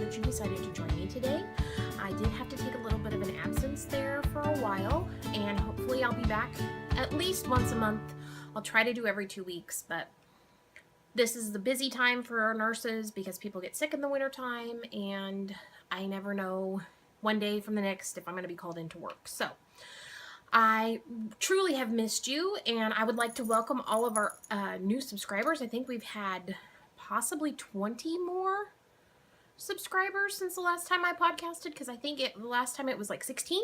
that you decided to join me today. I did have to take a little bit of an absence there for a while, and hopefully I'll be back at least once a month. I'll try to do every 2 weeks, but this is the busy time for our nurses because people get sick in the wintertime, and I never know one day from the next if I'm going to be called into work. So I truly have missed you, and I would like to welcome all of our new subscribers. I think we've had possibly 20 more subscribers since the last time I podcasted, because I think the last time it was like 16.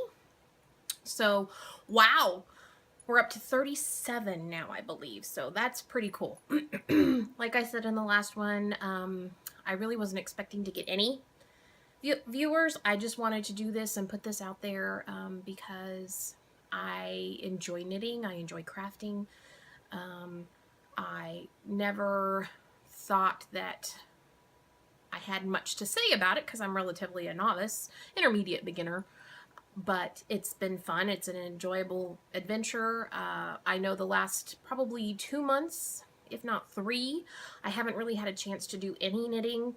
So, wow. We're up to 37 now, I believe. So that's pretty cool. Like I said in the last one, I really wasn't expecting to get any viewers. I just wanted to do this and put this out there because I enjoy knitting. I enjoy crafting. I never thought that I had much to say about it because I'm relatively a novice, intermediate beginner. But it's been fun. It's an enjoyable adventure. I know the last probably 2 months, if not 3, I haven't really had a chance to do any knitting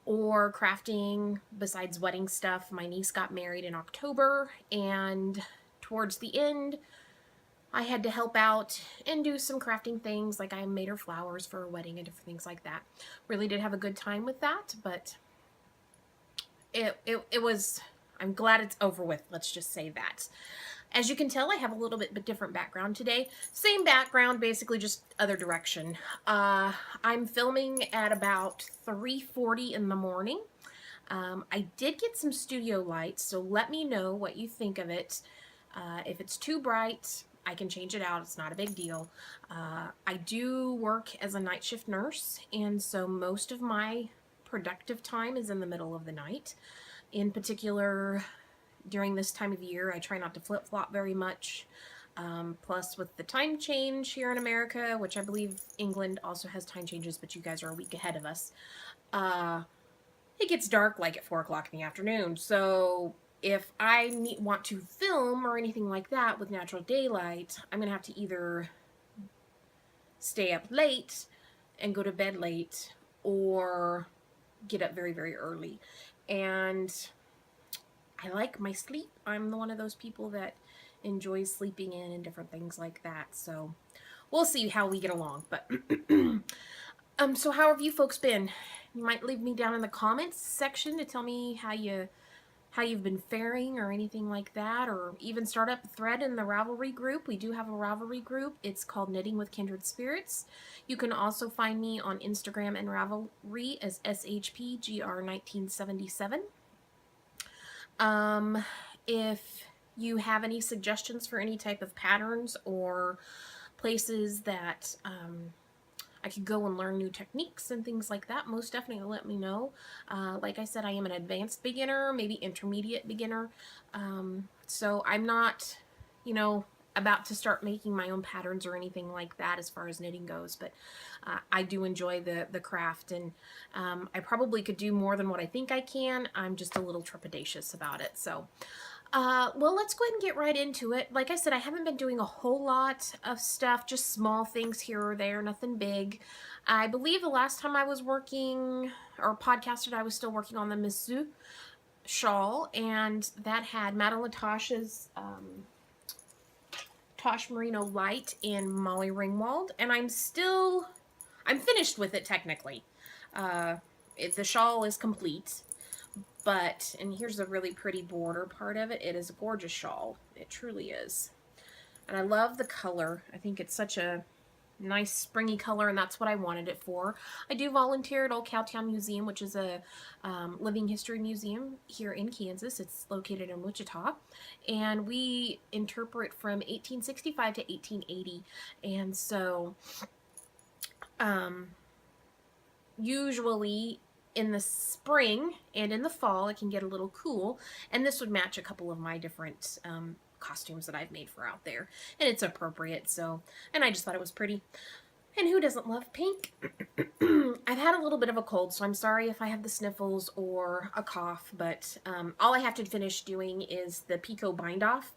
or crafting besides wedding stuff. My niece got married in October, and towards the end, I had to help out and do some crafting things, like I made her flowers for her wedding and different things like that. Really did have a good time with that, but it was... I'm glad it's over with, let's just say that. As you can tell, I have a little bit different background today. Same background, basically just other direction. I'm filming at about 3:40 in the morning. I did get some studio lights, so let me know what you think of it. If it's too bright, I can change it out. It's not a big deal. I do work as a night shift nurse, and so most of my productive time is in the middle of the night. In particular, during this time of year, I try not to flip-flop very much. Plus, with the time change here in America, which I believe England also has time changes, but you guys are a week ahead of us, it gets dark like at 4 o'clock in the afternoon. So if I want to film or anything like that with natural daylight, I'm going to have to either stay up late and go to bed late, or get up very, very early. And I like my sleep. I'm one of those people that enjoys sleeping in and different things like that. So we'll see how we get along. But so how have you folks been? You might leave me down in the comments section to tell me how you've been faring or anything like that, or even start up a thread in the Ravelry group. We do have a Ravelry group. It's called Knitting with Kindred Spirits. You can also find me on Instagram and Ravelry as SHPGR1977. If you have any suggestions for any type of patterns or places that I could go and learn new techniques and things like that, most definitely let me know. Like I said, I am an advanced beginner, maybe intermediate beginner. So I'm not, about to start making my own patterns or anything like that as far as knitting goes, but I do enjoy the craft, and I probably could do more than what I think I can. I'm just a little trepidatious about it. So well, let's go ahead and get right into it. Like I said, I haven't been doing a whole lot of stuff, just small things here or there, nothing big. I believe the last time I was working or podcasted, I was still working on the Mizzou shawl, and that had Madame Latasha's Tosh Merino Light in Molly Ringwald, and I'm finished with it technically. The shawl is complete. But, and here's the really pretty border part of it. It is a gorgeous shawl. It truly is. And I love the color. I think it's such a nice springy color, and that's what I wanted it for. I do volunteer at Old Cowtown Museum, which is a living history museum here in Kansas. It's located in Wichita. And we interpret from 1865 to 1880. And so, usually in the spring and in the fall, it can get a little cool, and this would match a couple of my different costumes that I've made for out there, and it's appropriate. So, and I just thought it was pretty. And who doesn't love pink? I've had a little bit of a cold, so I'm sorry if I have the sniffles or a cough, but all I have to finish doing is the Picot bind off.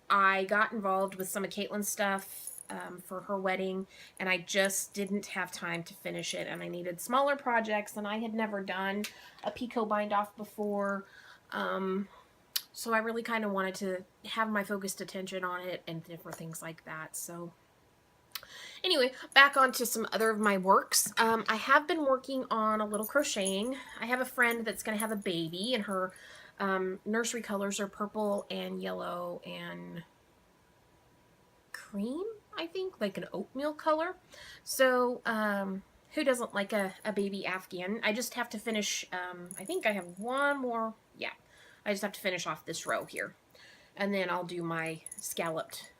I got involved with some of Caitlin's stuff for her wedding, and I just didn't have time to finish it, and I needed smaller projects, and I had never done a Pico bind off before. So I really kind of wanted to have my focused attention on it and different things like that. So anyway, back on to some other of my works. I have been working on a little crocheting. I have a friend that's going to have a baby, and her nursery colors are purple and yellow and cream, I think, like an oatmeal color. So, who doesn't like a baby Afghan? I just have to finish, I think I have one more, yeah. I just have to finish off this row here. And then I'll do my scalloped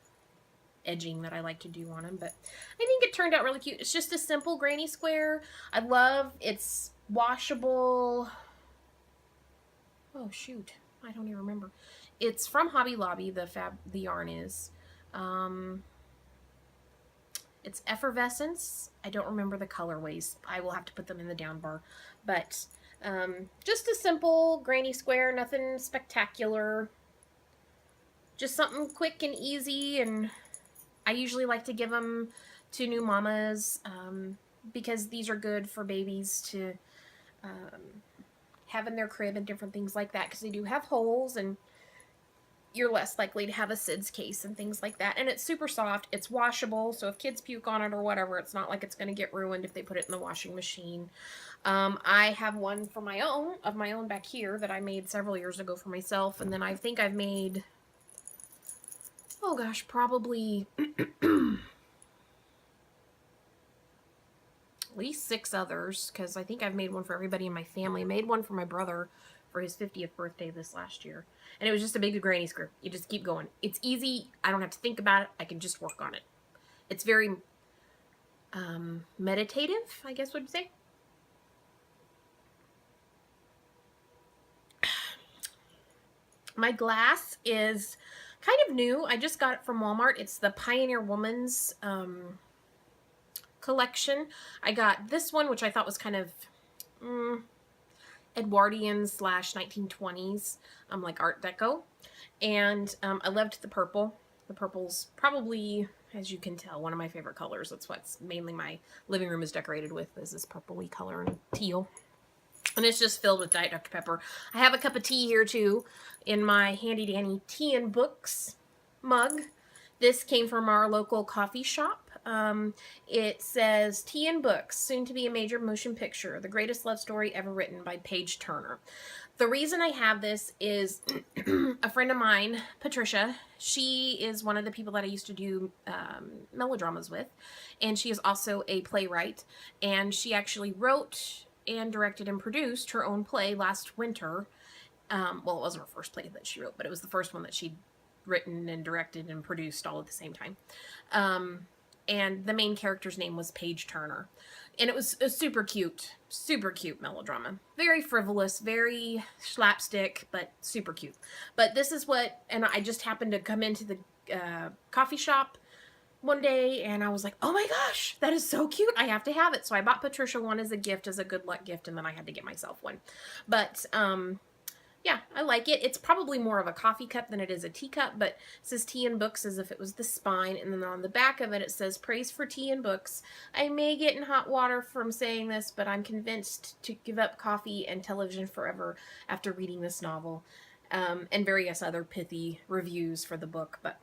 edging that I like to do on them. But I think it turned out really cute. It's just a simple granny square. I love it's washable. Oh shoot, I don't even remember. It's from Hobby Lobby. The yarn is. It's Effervescence. I don't remember the colorways. I will have to put them in the down bar. But just a simple granny square, nothing spectacular. Just something quick and easy, and I usually like to give them to new mamas because these are good for babies to have in their crib and different things like that, because they do have holes and you're less likely to have a SIDS case and things like that. And it's super soft. It's washable, so if kids puke on it or whatever, it's not like it's going to get ruined if they put it in the washing machine. I have one for my own back here that I made several years ago for myself, and then I think I've made, oh gosh, probably at least 6 others, because I think I've made one for everybody in my family. I made one for my brother for his 50th birthday this last year. And it was just a big granny square. You just keep going. It's easy. I don't have to think about it. I can just work on it. It's very meditative, I guess would you say. My glass is kind of new. I just got it from Walmart. It's the Pioneer Woman's collection. I got this one, which I thought was kind of Edwardian / 1920s, like Art Deco. And I loved the purple. The purple's probably, as you can tell, one of my favorite colors. That's what's mainly my living room is decorated with, is this purpley color and teal. And it's just filled with Diet Dr. Pepper. I have a cup of tea here, too, in my handy dandy tea and books mug. This came from our local coffee shop. It says, Tea and Books, soon to be a major motion picture, the greatest love story ever written by Paige Turner. The reason I have this is a friend of mine, Patricia, she is one of the people that I used to do melodramas with, and she is also a playwright, and she actually wrote and directed and produced her own play last winter. Well, it wasn't her first play that she wrote, but it was the first one that she'd written and directed and produced all at the same time. And the main character's name was Paige Turner. And it was a super cute melodrama. Very frivolous, very slapstick, but super cute. But this is what, and I just happened to come into the coffee shop one day, and I was like, oh my gosh, that is so cute. I have to have it. So I bought Patricia one as a gift, as a good luck gift, and then I had to get myself one. But, yeah, I like it. It's probably more of a coffee cup than it is a teacup, but it says Tea and Books as if it was the spine, and then on the back of it, it says Praise for Tea and Books. I may get in hot water from saying this, but I'm convinced to give up coffee and television forever after reading this novel, and various other pithy reviews for the book. But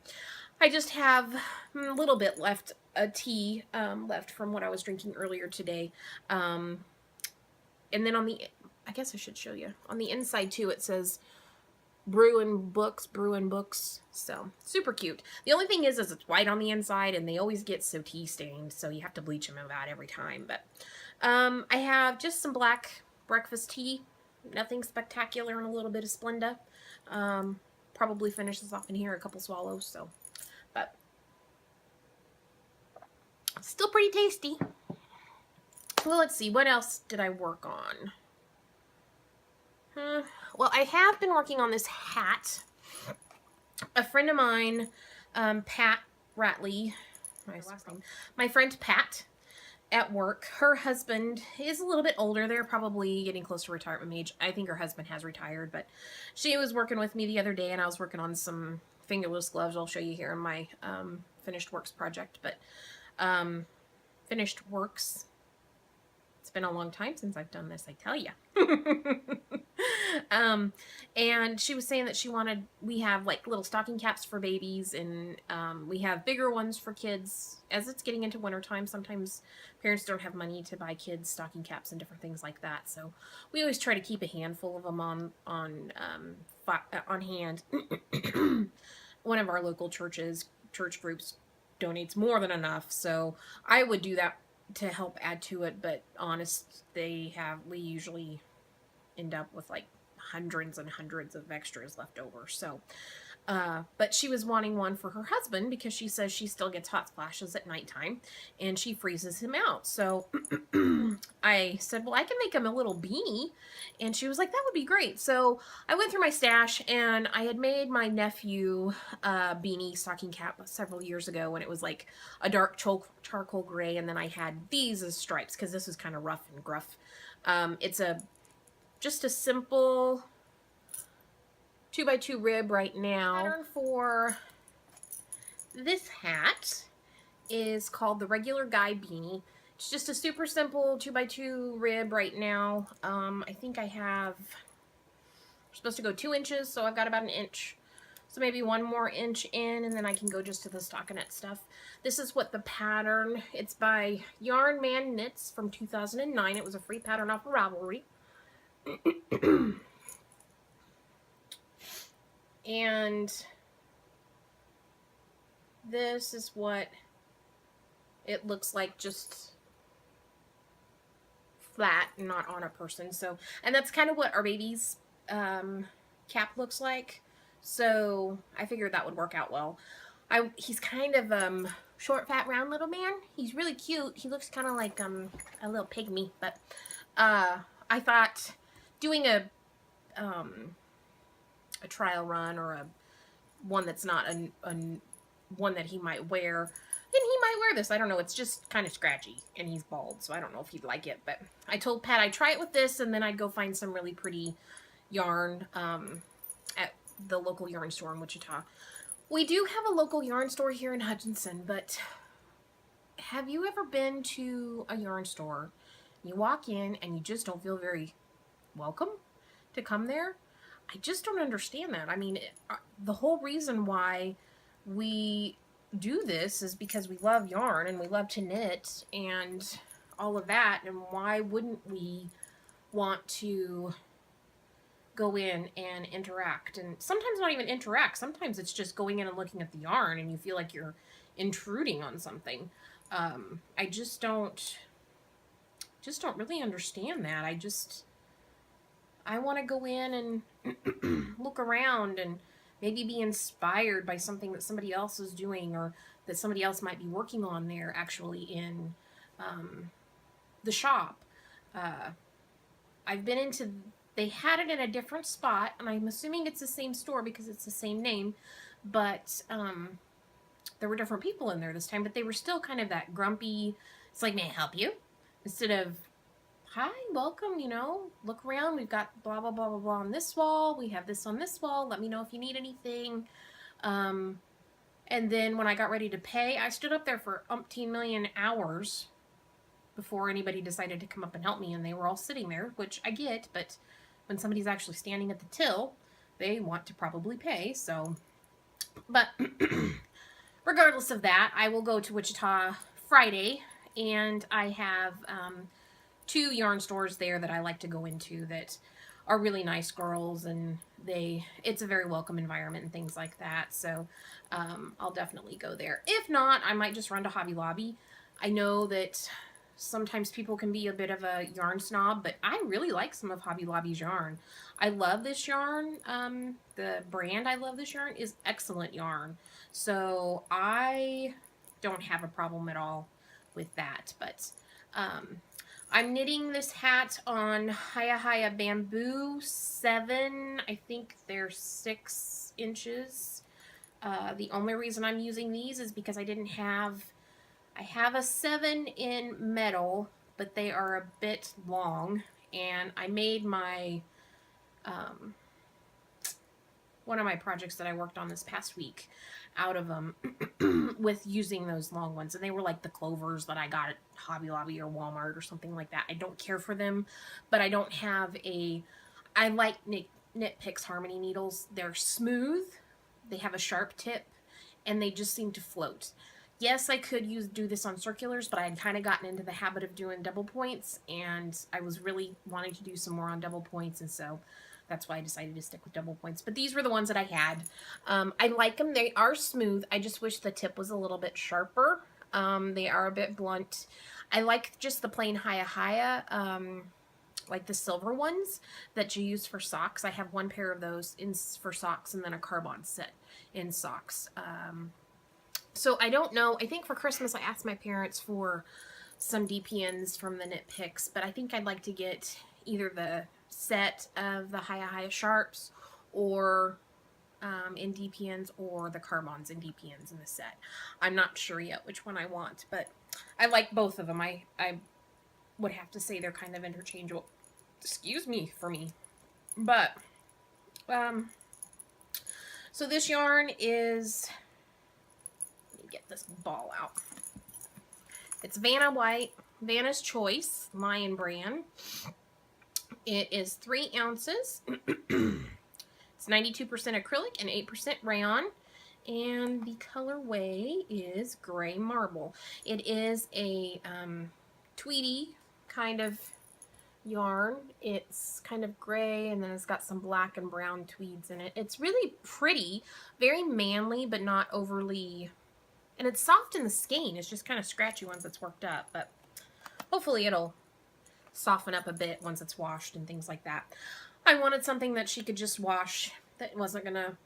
I just have a little bit left, a tea left from what I was drinking earlier today. And then on the, I guess I should show you. On the inside, too, it says Brew and Books. So, super cute. The only thing is it's white on the inside, and they always get so tea stained, so you have to bleach them about every time. But I have just some black breakfast tea. Nothing spectacular, and a little bit of Splenda. Probably finish this off in here, a couple swallows, so. But still pretty tasty. Well, let's see. What else did I work on? Well, I have been working on this hat. A friend of mine, Pat Ratley, my friend Pat at work, her husband is a little bit older. They're probably getting close to retirement age. I think her husband has retired, but she was working with me the other day, and I was working on some fingerless gloves. I'll show you here in my finished works project, but finished works. It's been a long time since I've done this, I tell you. And she was saying that we have like little stocking caps for babies, and we have bigger ones for kids. As it's getting into wintertime, sometimes parents don't have money to buy kids stocking caps and different things like that. So we always try to keep a handful of them on hand. One of our local church groups donates more than enough, so I would do that to help add to it, but honest, we usually end up with like hundreds and hundreds of extras left over. So, but she was wanting one for her husband because she says she still gets hot splashes at nighttime and she freezes him out. So I said, well, I can make him a little beanie. And she was like, that would be great. So I went through my stash and I had made my nephew beanie stocking cap several years ago, and it was like a dark charcoal gray. And then I had these as stripes because this was kind of rough and gruff. It's just a simple 2x2 rib right now. The pattern for this hat is called the Regular Guy Beanie. It's just a super simple 2x2 rib right now. I think I have, we're supposed to go 2 inches, so I've got about 1 inch. So maybe 1 more inch in, and then I can go just to the stockinette stuff. This is what the pattern, it's by Yarn Man Knits from 2009. It was a free pattern off of Ravelry. And this is what it looks like, just flat and not on a person. So, and that's kind of what our baby's cap looks like. So I figured that would work out well. He's kind of short, fat, round little man. He's really cute. He looks kind of like a little pygmy, but I thought doing a trial run or one that's not a one that he might wear, and he might wear this. I don't know. It's just kind of scratchy, and he's bald, so I don't know if he'd like it. But I told Pat I'd try it with this, and then I'd go find some really pretty yarn at the local yarn store in Wichita. We do have a local yarn store here in Hutchinson, but have you ever been to a yarn store? You walk in and you just don't feel very welcome to come there? I just don't understand that. I mean, the whole reason why we do this is because we love yarn and we love to knit and all of that, and why wouldn't we want to go in and interact? And sometimes not even interact, sometimes it's just going in and looking at the yarn and you feel like you're intruding on something. I just don't really understand that. I want to go in and look around and maybe be inspired by something that somebody else is doing, or that somebody else might be working on there actually in the shop. I've been into, they had it in a different spot, and I'm assuming it's the same store because it's the same name, but there were different people in there this time, but they were still kind of that grumpy, it's like, may I help you? Instead of, hi, welcome, you know, look around, we've got blah, blah, blah, blah, blah on this wall, we have this on this wall, let me know if you need anything. And then when I got ready to pay, I stood up there for umpteen million hours before anybody decided to come up and help me, and they were all sitting there, which I get, but when somebody's actually standing at the till, they want to probably pay, so. But regardless of that, I will go to Wichita Friday, and I have 2 yarn stores there that I like to go into that are really nice girls, and it's a very welcome environment and things like that, so I'll definitely go there. If not, I might just run to Hobby Lobby. I know that sometimes people can be a bit of a yarn snob, but I really like some of Hobby Lobby's yarn. I love this yarn. The brand I love this yarn is Excellent Yarn, so I don't have a problem at all with that. But I'm knitting this hat on Hiya Hiya Bamboo 7. I think they're 6 inches. The only reason I'm using these is because I have a 7 in metal, but they are a bit long, and I made my one of my projects that I worked on this past week out of them with using those long ones. And they were like the clovers that I got at Hobby Lobby or Walmart or something like that. I don't care for them, but I don't have a... I like Knit Picks Harmony needles. They're smooth, they have a sharp tip, and they just seem to float. Yes, I could do this on circulars, but I had kind of gotten into the habit of doing double points, and I was really wanting to do some more on double points, and so that's why I decided to stick with double points. But these were the ones that I had. I like them. They are smooth. I just wish the tip was a little bit sharper. They are a bit blunt. I like just the plain Haya, like the silver ones that you use for socks. I have one pair of those for socks and then a carbon set in socks. So I don't know. I think for Christmas I asked my parents for some DPNs from the Knit Picks, but I think I'd like to get either the set of the Haya Sharps or in DPNs, or the carbons in DPNs in the set. I'm not sure yet which one I want, but I like both of them. I would have to say they're kind of interchangeable. Excuse me for me. But, so this yarn is, let me get this ball out. It's Vanna White, Vanna's Choice, Lion brand. It is 3 ounces. It's 92% acrylic and 8% rayon. And the colorway is Gray Marble. It is a tweedy kind of yarn. It's kind of gray, and then it's got some black and brown tweeds in it. It's really pretty, very manly, but not overly... And it's soft in the skein. It's just kind of scratchy once it's worked up, but hopefully it'll soften up a bit once it's washed and things like that. I wanted something that she could just wash, that wasn't gonna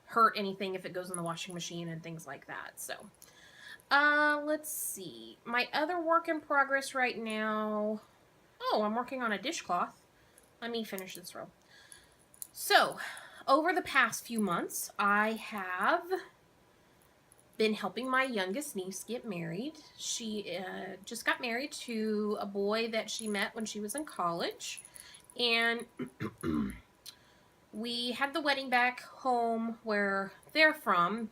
hurt anything if it goes in the washing machine and things like that. So let's see, my other work in progress right now. Oh, I'm working on a dishcloth. Let me finish this row. So over the past few months I have been helping my youngest niece get married. She just got married to a boy that she met when she was in college, and we had the wedding back home where they're from,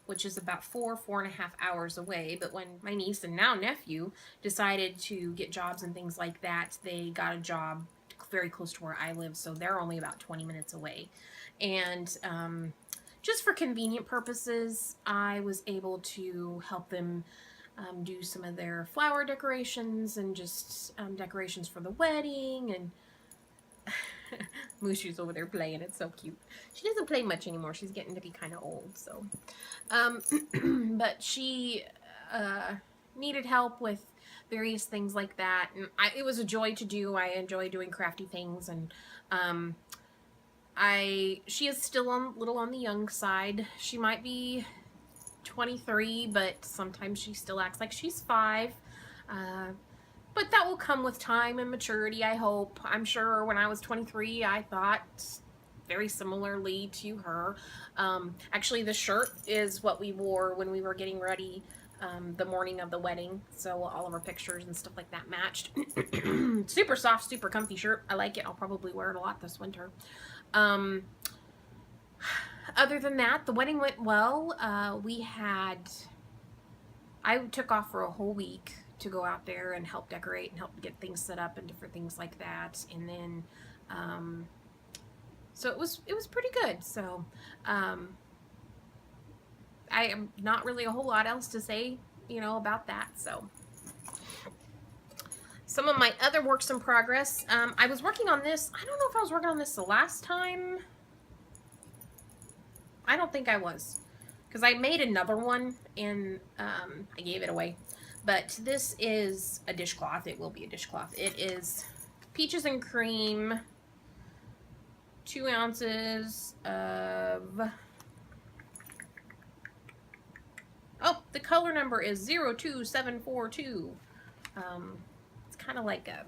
which is about 4.5 hours away. But when my niece and now nephew decided to get jobs and things like that, they got a job very close to where I live, so they're only about 20 minutes away. And just for convenient purposes, I was able to help them do some of their flower decorations and just decorations for the wedding. And Mushu's over there playing. It's so cute. She doesn't play much anymore. She's getting to be kind of old, so. But she needed help with various things like that, and it was a joy to do. I enjoy doing crafty things, and she is still a little on the young side. She might be 23, but sometimes she still acts like she's 5. But that will come with time and maturity, I hope. I'm sure when I was 23, I thought very similarly to her. Actually, the shirt is what we wore when we were getting ready the morning of the wedding. So all of our pictures and stuff like that matched. Super soft, super comfy shirt. I like it. I'll probably wear it a lot this winter. Other than that, the wedding went well. I took off for a whole week to go out there and help decorate and help get things set up and different things like that. And then, so it was pretty good. So, I am not really a whole lot else to say, about that. So some of my other works in progress, I was working on this. I don't know if I was working on this the last time. I don't think I was, because I made another one and I gave it away. But this is a dishcloth. It will be a dishcloth. It is Peaches and Cream, 2 ounces of... Oh, the color number is 02742. It's kind of like a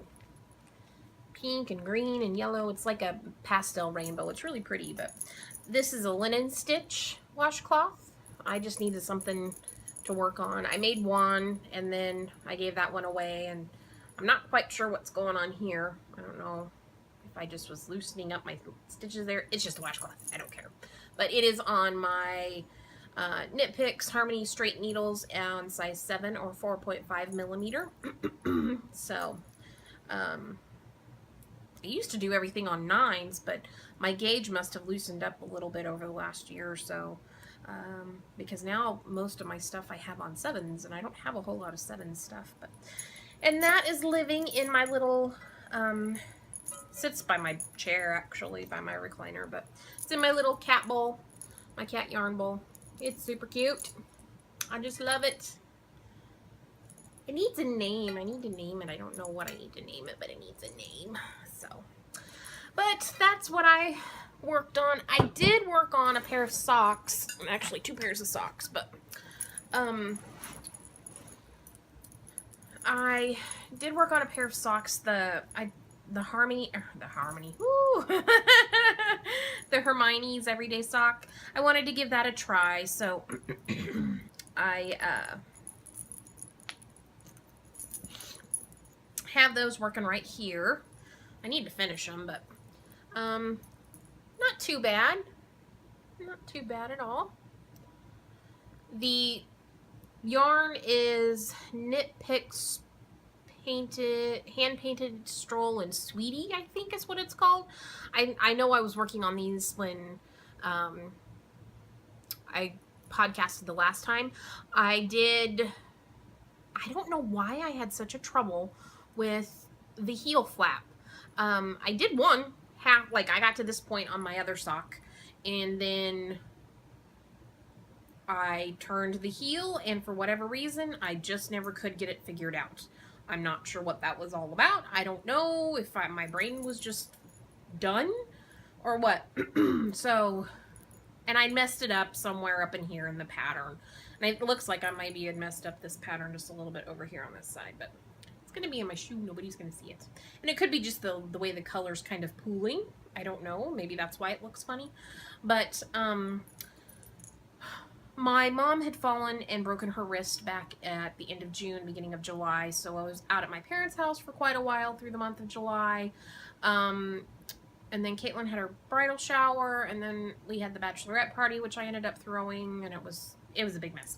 pink and green and yellow. It's like a pastel rainbow. It's really pretty, but this is a linen stitch washcloth. I just needed something to work on. I made one and then I gave that one away, and I'm not quite sure what's going on here. I don't know if I just was loosening up my stitches there. It's just a washcloth. I don't care. But it is on my Knit Picks Harmony straight needles on size 7 or 4.5 millimeter. So, I used to do everything on 9s, but my gauge must have loosened up a little bit over the last year or so. Because now most of my stuff I have on 7s, and I don't have a whole lot of 7 stuff. And that is living in my little, sits by my chair actually, by my recliner, but it's in my little cat bowl, my cat yarn bowl. It's super cute. I just love it. It needs a name. I need to name it. I don't know what I need to name it, but it needs a name. So, but that's what I worked on. I did work on a pair of socks, actually 2 pairs of socks, but I did work on a pair of socks. The Harmony, woo! The Hermione's Everyday Sock. I wanted to give that a try, so I have those working right here. I need to finish them, but not too bad. Not too bad at all. The yarn is Knit Picks hand-painted Stroll and Sweetie, I think is what it's called. I know I was working on these when I podcasted the last time. I don't know why I had such a trouble with the heel flap. I did one half, like I got to this point on my other sock, and then I turned the heel, and for whatever reason, I just never could get it figured out. I'm not sure what that was all about. I don't know if my brain was just done or what. So, and I messed it up somewhere up in here in the pattern. And it looks like I maybe had messed up this pattern just a little bit over here on this side, but it's going to be in my shoe. Nobody's going to see it. And it could be just the way the color's kind of pooling. I don't know. Maybe that's why it looks funny. But, my mom had fallen and broken her wrist back at the end of June, beginning of July, so I was out at my parents' house for quite a while through the month of July. And then Caitlin had her bridal shower, and then we had the bachelorette party, which I ended up throwing, and it was a big mess.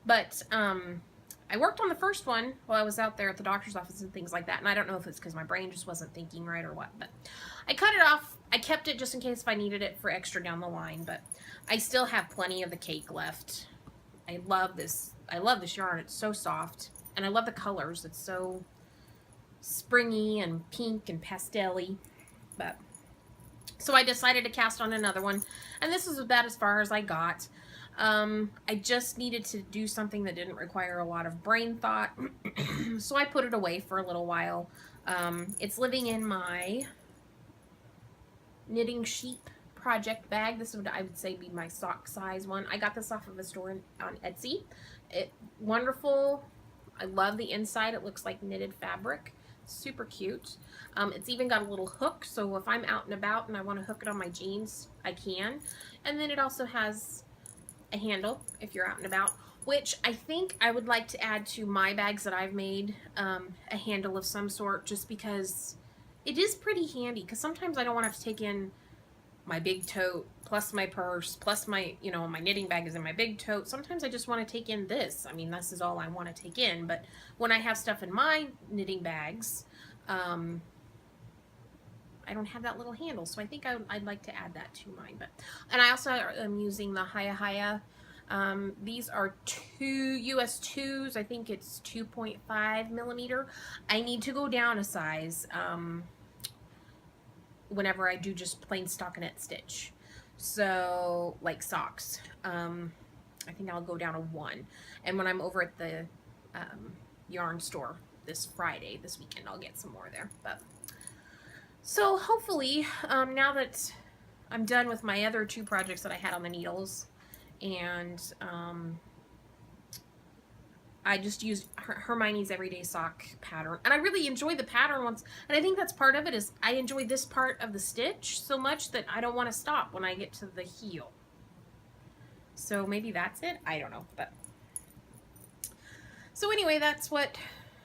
But I worked on the first one while I was out there at the doctor's office and things like that, and I don't know if it's because my brain just wasn't thinking right or what, but I cut it off. I kept it just in case if I needed it for extra down the line, but I still have plenty of the cake left. I love this yarn. It's so soft, and I love the colors. It's so springy and pink and pastel-y. But so I decided to cast on another one, and this is about as far as I got. I just needed to do something that didn't require a lot of brain thought, so I put it away for a little while. It's living in my Knitting Sheep project bag. This would, I would say, be my sock size one. I got this off of a store on Etsy. Wonderful. I love the inside. It looks like knitted fabric. Super cute. It's even got a little hook, so if I'm out and about and I want to hook it on my jeans, I can. And then it also has a handle if you're out and about, which I think I would like to add to my bags that I've made, a handle of some sort, just because it is pretty handy, because sometimes I don't want to have to take in my big tote, plus my purse, plus my, my knitting bag is in my big tote. Sometimes I just want to take in this. I mean, this is all I want to take in, but when I have stuff in my knitting bags, I don't have that little handle, so I think I'd like to add that to mine. And I also am using the Hiya Hiya. These are US 2s. I think it's 2.5 millimeter. I need to go down a size whenever I do just plain stockinette stitch. So, like socks. I think I'll go down a 1. And when I'm over at the yarn store this Friday, this weekend, I'll get some more there. But so hopefully, now that I'm done with my other 2 projects that I had on the needles, and I just used Hermione's Everyday Sock pattern, and I really enjoy the pattern once, and I think that's part of it, is I enjoy this part of the stitch so much that I don't want to stop when I get to the heel. So maybe that's it, I don't know. But so anyway, that's what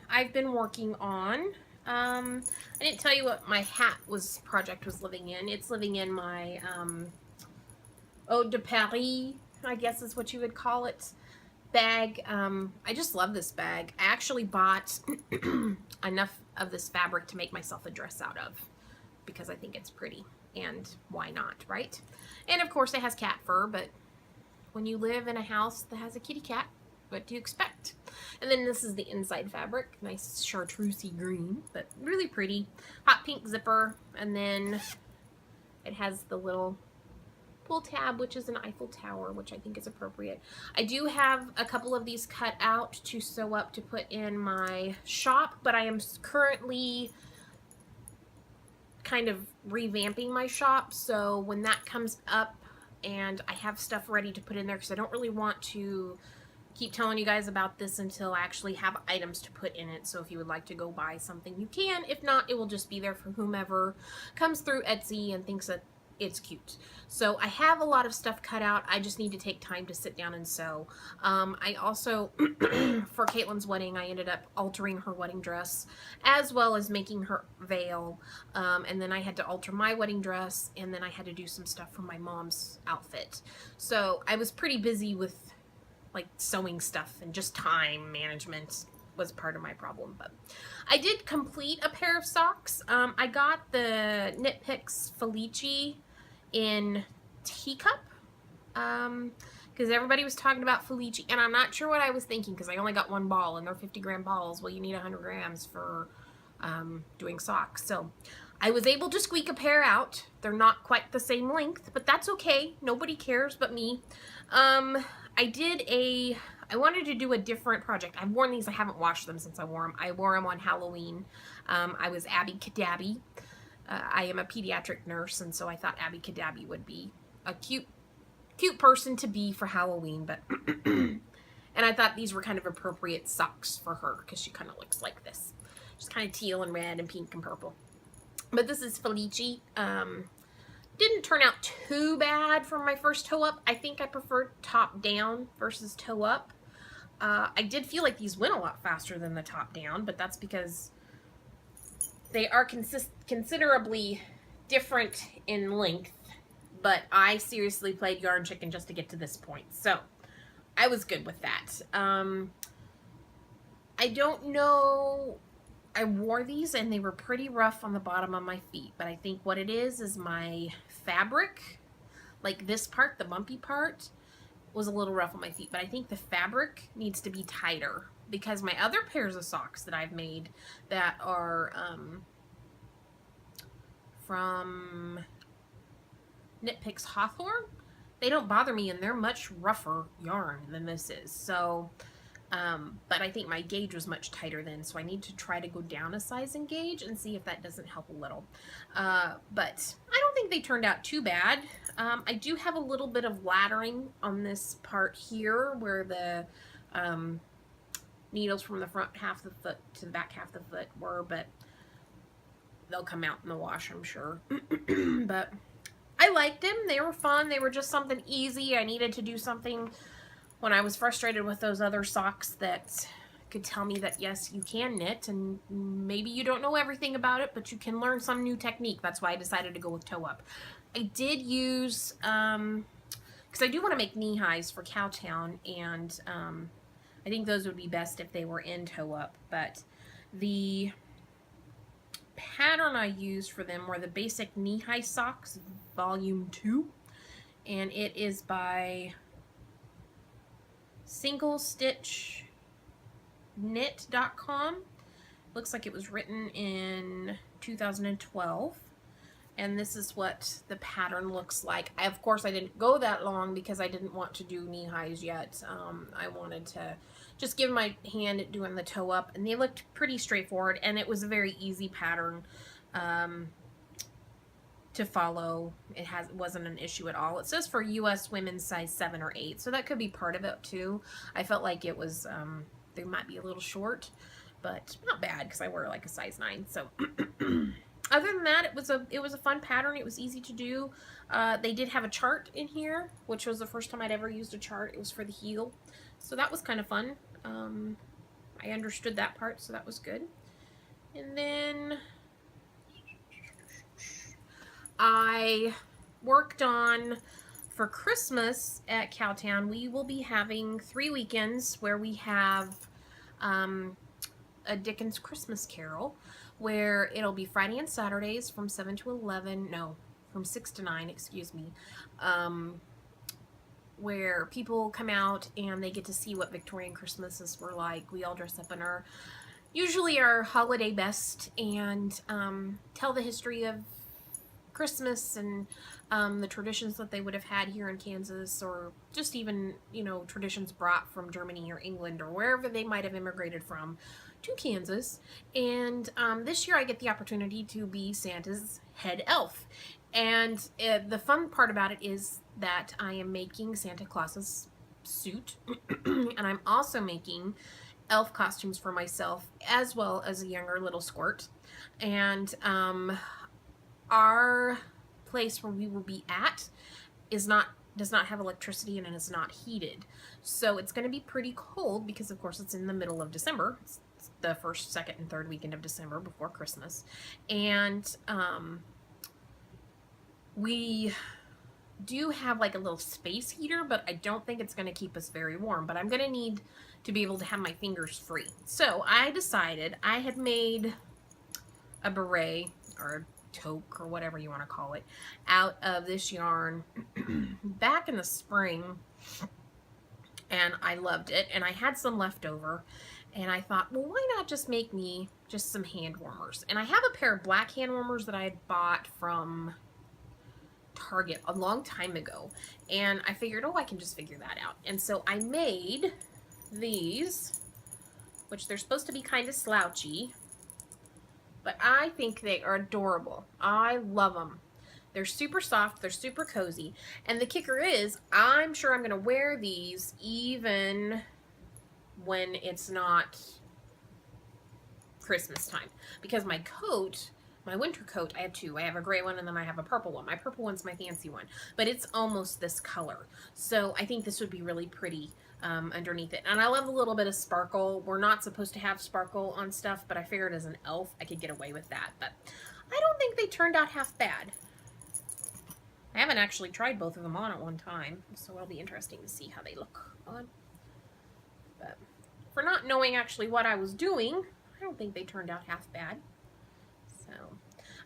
I've been working on. I didn't tell you what my hat project was living in. It's living in my Eau de Paris, I guess is what you would call it, bag. I just love this bag. I actually bought enough of this fabric to make myself a dress out of because I think it's pretty, and why not, right? And of course it has cat fur, but when you live in a house that has a kitty cat, what do you expect? And then this is the inside fabric, nice chartreusey green, but really pretty. Hot pink zipper, and then it has the little pull tab, which is an Eiffel Tower, which I think is appropriate. I do have a couple of these cut out to sew up to put in my shop, but I am currently kind of revamping my shop, so when that comes up and I have stuff ready to put in there, because I don't really want to keep telling you guys about this until I actually have items to put in it. So if you would like to go buy something, you can. If not, it will just be there for whomever comes through Etsy and thinks that it's cute. So I have a lot of stuff cut out. I just need to take time to sit down and sew. I also, for Caitlin's wedding, I ended up altering her wedding dress as well as making her veil. And then I had to alter my wedding dress, and then I had to do some stuff for my mom's outfit. So I was pretty busy with like sewing stuff, and just time management was part of my problem. But I did complete a pair of socks. I got the Knit Picks Felici in teacup because everybody was talking about Felici, and I'm not sure what I was thinking because I only got one ball, and they're 50-gram balls. Well, you need 100 grams for doing socks. So I was able to squeak a pair out. They're not quite the same length, but that's okay. Nobody cares but me. I wanted to do a different project. I've worn these. I haven't washed them since I wore them. I wore them on Halloween. I was Abby Cadabby. I am a pediatric nurse, and so I thought Abby Cadabby would be a cute person to be for Halloween. But and I thought these were kind of appropriate socks for her because she kind of looks like this. Just kind of teal and red and pink and purple. But this is Felici. Didn't turn out too bad for my first toe up. I think I preferred top down versus toe up. I did feel like these went a lot faster than the top down, but that's because they are considerably different in length. But I seriously played yarn chicken just to get to this point, so I was good with that. I don't know. I wore these and they were pretty rough on the bottom of my feet, but I think what it is my fabric, like this part, the bumpy part, was a little rough on my feet, but I think the fabric needs to be tighter because my other pairs of socks that I've made that are from Knit Picks Hawthorne, they don't bother me and they're much rougher yarn than this is. So but I think my gauge was much tighter then, so I need to try to go down a size in gauge and see if that doesn't help a little. But I don't think they turned out too bad. I do have a little bit of laddering on this part here where the needles from the front half of the foot to the back half of the foot were, but they'll come out in the wash, I'm sure. But I liked them. They were fun. They were just something easy. I needed to do something when I was frustrated with those other socks that could tell me that, yes, you can knit, and maybe you don't know everything about it, but you can learn some new technique. That's why I decided to go with toe up. I did use, because I do want to make knee highs for Cowtown, and I think those would be best if they were in toe up, but the pattern I used for them were the Basic Knee High Socks Volume 2, and it is by singlestitchknit.com. Looks like it was written in 2012, and this is what the pattern looks like. Of course I didn't go that long because I didn't want to do knee highs yet. I wanted to just give my hand at doing the toe up, and they looked pretty straightforward, and it was a very easy pattern to follow. It wasn't an issue at all. It says for US women's size 7 or 8, so that could be part of it too. I felt like it was they might be a little short, but not bad because I wear like a size 9. So other than that, it was a fun pattern. It was easy to do. They did have a chart in here, which was the first time I'd ever used a chart. It was for the heel, so that was kind of fun. I understood that part, so that was good. And then I worked on, for Christmas at Cowtown, we will be having 3 weekends where we have a Dickens Christmas Carol, where it'll be Friday and Saturdays from 7 to 11, no, from 6 to 9, excuse me, where people come out and they get to see what Victorian Christmases were like. We all dress up in usually our holiday best, and tell the history of Christmas and the traditions that they would have had here in Kansas, or just even, traditions brought from Germany or England or wherever they might have immigrated from to Kansas. And this year I get the opportunity to be Santa's head elf. And the fun part about it is that I am making Santa Claus's suit, and I'm also making elf costumes for myself, as well as a younger little squirt. And our place where we will be at does not have electricity, and it is not heated. So it's going to be pretty cold because, of course, it's in the middle of December. It's the first, second, and third weekend of December before Christmas. And we do have like a little space heater, but I don't think it's going to keep us very warm. But I'm going to need to be able to have my fingers free. So I decided, I had made a beret, or toque, or whatever you want to call it, out of this yarn back in the spring, and I loved it, and I had some left over, and I thought, well, why not just make me just some hand warmers? And I have a pair of black hand warmers that I had bought from Target a long time ago, and I figured, I can just figure that out. And so I made these, which they're supposed to be kind of slouchy, but I think they are adorable. I love them. They're super soft, they're super cozy, and the kicker is, I'm sure I'm going to wear these even when it's not Christmas time, because my coat, my winter coat, I have two. I have a gray one, and then I have a purple one. My purple one's my fancy one, but it's almost this color. So I think this would be really pretty underneath it. And I love a little bit of sparkle. We're not supposed to have sparkle on stuff, but I figured as an elf, I could get away with that. But I don't think they turned out half bad. I haven't actually tried both of them on at one time, so it'll be interesting to see how they look on. But for not knowing actually what I was doing, I don't think they turned out half bad. So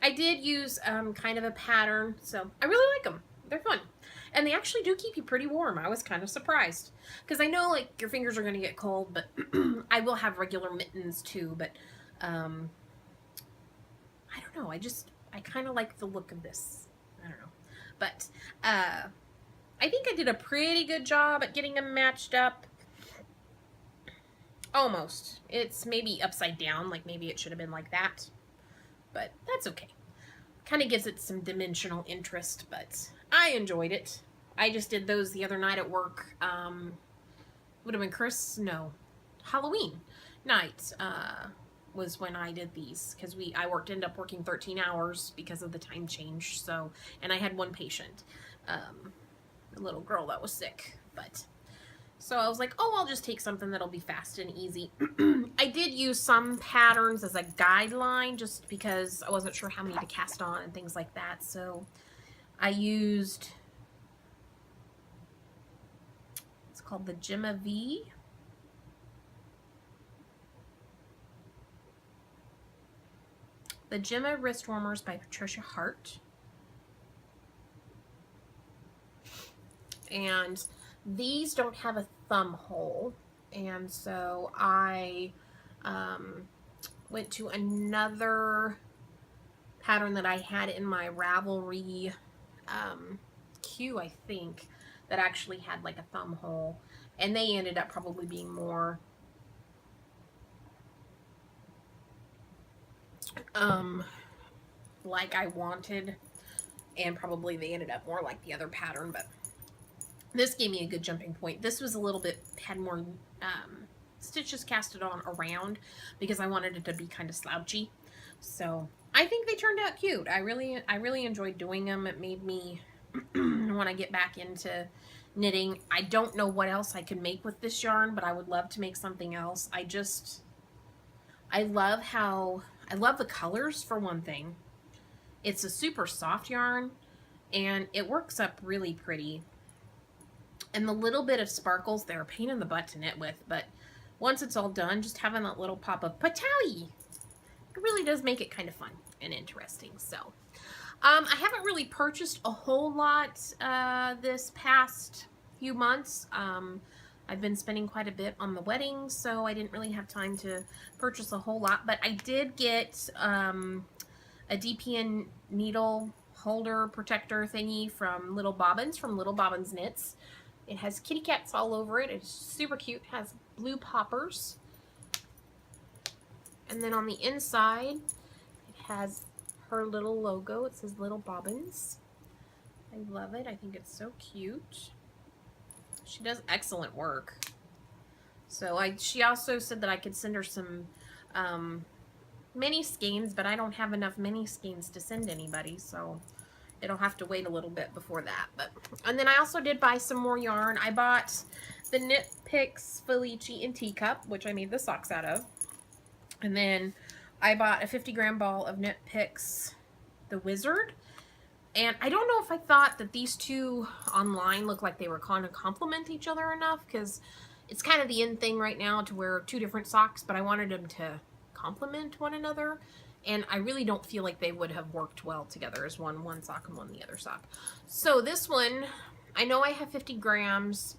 I did use kind of a pattern, so I really like them. They're fun. And they actually do keep you pretty warm. I was kind of surprised, because I know like your fingers are going to get cold, but I will have regular mittens too. But I don't know. I kind of like the look of this. I don't know. But I think I did a pretty good job at getting them matched up. Almost. It's maybe upside down, like maybe it should have been like that. But that's okay. Kind of gives it some dimensional interest, but I enjoyed it. I just did those the other night at work. Would have been Halloween night was when I did these, because I ended up working 13 hours because of the time change. So, and I had one patient, a little girl that was sick, but so I was like, I'll just take something that'll be fast and easy. I did use some patterns as a guideline, just because I wasn't sure how many to cast on and things like that. So I used, it's called the Gemma V. The Gemma Wrist Warmers by Patricia Hart. And these don't have a thumb hole, and so I went to another pattern that I had in my Ravelry queue, I think, that actually had like a thumb hole, and they ended up probably being more like I wanted, and probably they ended up more like the other pattern, but this gave me a good jumping point. This was a little bit, had more stitches casted on around, because I wanted it to be kind of slouchy. So I think they turned out cute. I really enjoyed doing them. It made me want to get back into knitting. I don't know what else I could make with this yarn, but I would love to make something else. I love how I love the colors for one thing. It's a super soft yarn and it works up really pretty. And the little bit of sparkles, they're a pain in the butt to knit with, but once it's all done, just having that little pop of patowie, it really does make it kind of fun and interesting. So, I haven't really purchased a whole lot this past few months. I've been spending quite a bit on the wedding, so I didn't really have time to purchase a whole lot. But I did get a DPN needle holder protector thingy from Little Bobbins, from Little Bobbins Knits. It has kitty cats all over it. It's super cute. It has blue poppers. And then on the inside, it has her little logo. It says Little Bobbins. I love it. I think it's so cute. She does excellent work. So she also said that I could send her some mini skeins, but I don't have enough mini skeins to send anybody, so it'll have to wait a little bit before that. And then I also did buy some more yarn. I bought the Knit Picks Felici and Teacup, which I made the socks out of. And then I bought a 50-gram ball of Knit Picks the Wizard. And I don't know if I thought that these two online looked like they were kind of complement each other enough, because it's kind of the in thing right now to wear two different socks, but I wanted them to complement one another. And I really don't feel like they would have worked well together as one sock and one the other sock. So this one, I know I have 50 grams.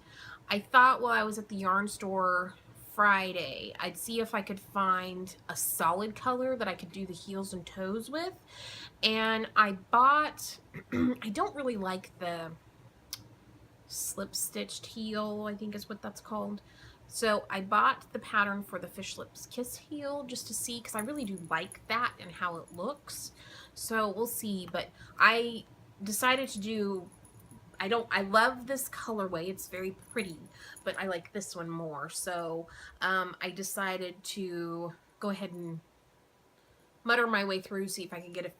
I thought while I was at the yarn store Friday, I'd see if I could find a solid color that I could do the heels and toes with. And I bought, I don't really like the slip stitched heel, I think is what that's called. So I bought the pattern for the Fish Lips Kiss heel just to see, because I really do like that and how it looks. So we'll see, but I decided to do, I love this colorway, it's very pretty, but I like this one more. So I decided to go ahead and mutter my way through, see if I can get a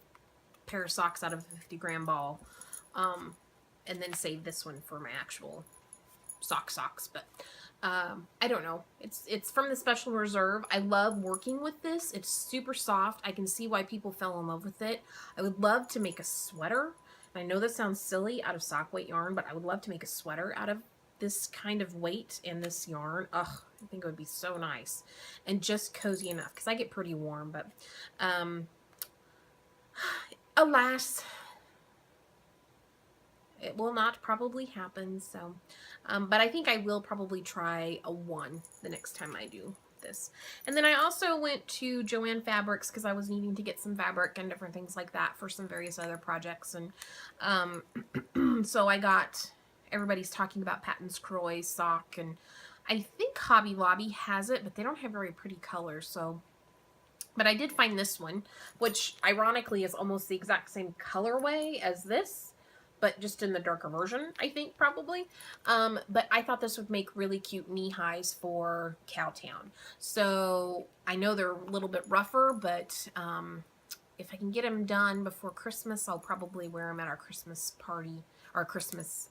pair of socks out of a 50-gram ball, and then save this one for my actual socks. But I don't know, it's from the Special Reserve. I love working with this. It's super soft. I can see why people fell in love with it. I would love to make a sweater. I know this sounds silly out of sock weight yarn, but I would love to make a sweater out of this kind of weight and this yarn. Ugh, I think it would be so nice and just cozy enough, because I get pretty warm. But alas, it will not probably happen. So but I think I will probably try a 1 the next time I do this. And then I also went to Joann Fabrics because I was needing to get some fabric and different things like that for some various other projects. And so I got, everybody's talking about Patton's Croy sock, and I think Hobby Lobby has it, but they don't have very pretty colors. So, but I did find this one, which ironically is almost the exact same colorway as this, but just in the darker version, I think, probably. But I thought this would make really cute knee highs for Cowtown. So I know they're a little bit rougher, but if I can get them done before Christmas, I'll probably wear them at our Christmas party, our Christmas